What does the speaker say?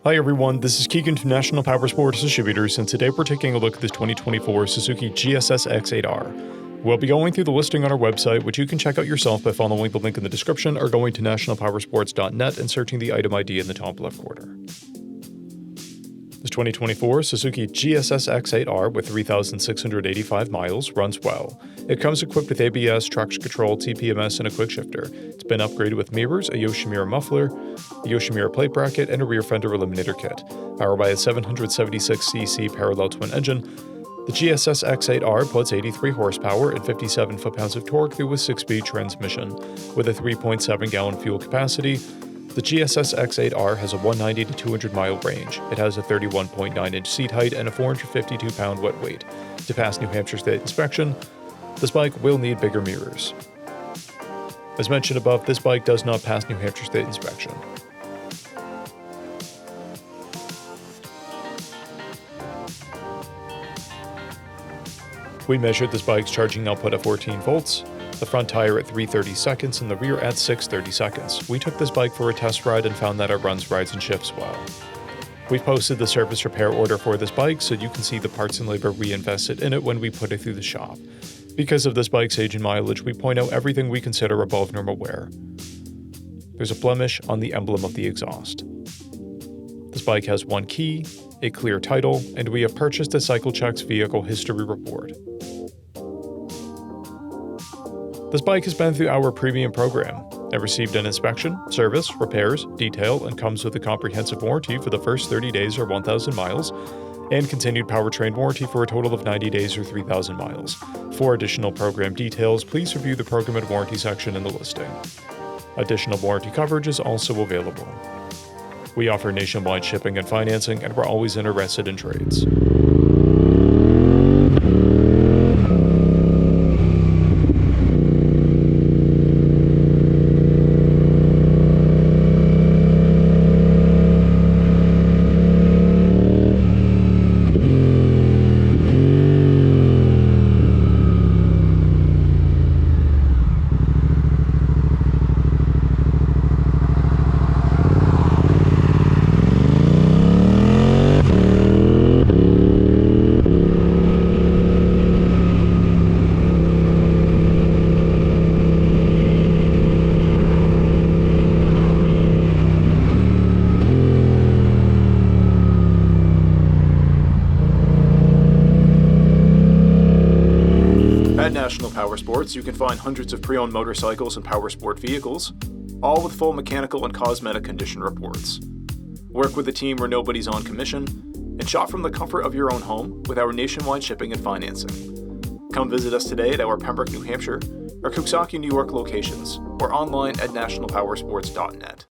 Hi everyone, this is Keegan from National Powersports Distributors, and today we're taking a look at the 2024 Suzuki GSX8R. We'll be going through the listing on our website, which you can check out yourself by following the link in the description or going to nationalpowersports.net and searching the item ID in the top left corner. This 2024 Suzuki GSX8R with 3,685 miles runs well. It comes equipped with ABS, traction control, TPMS, and a quick shifter. It's been upgraded with mirrors, a Yoshimura muffler, a Yoshimura plate bracket, and a rear fender eliminator kit. Powered by a 776cc parallel twin engine, the GSX8R puts 83 horsepower and 57 foot-pounds of torque through a 6-speed transmission. With a 3.7-gallon fuel capacity, the GSX8R has a 190 to 200 mile range. It has a 31.9-inch seat height and a 452-pound wet weight. To pass New Hampshire State inspection, this bike will need bigger mirrors. As mentioned above, this bike does not pass New Hampshire State inspection. We measured this bike's charging output at 14 volts, the front tire at 330 seconds, and the rear at 630 seconds. We took this bike for a test ride and found that it runs, rides, and shifts well. We've posted the service repair order for this bike so you can see the parts and labor we invested in it when we put it through the shop. Because of this bike's age and mileage, we point out everything we consider above normal wear. There's a blemish on the emblem of the exhaust. This bike has one key, a clear title, and we have purchased a CycleCheck's vehicle history report. This bike has been through our premium program. It received an inspection, service, repairs, detail, and comes with a comprehensive warranty for the first 30 days or 1,000 miles, and continued powertrain warranty for a total of 90 days or 3,000 miles. For additional program details, please review the program and warranty section in the listing. Additional warranty coverage is also available. We offer nationwide shipping and financing, and we're always interested in trades. At National Powersports, you can find hundreds of pre-owned motorcycles and powersport vehicles, all with full mechanical and cosmetic condition reports. Work with a team where nobody's on commission, and shop from the comfort of your own home with our nationwide shipping and financing. Come visit us today at our Pembroke, New Hampshire, or Coxsackie, New York locations, or online at nationalpowersports.net.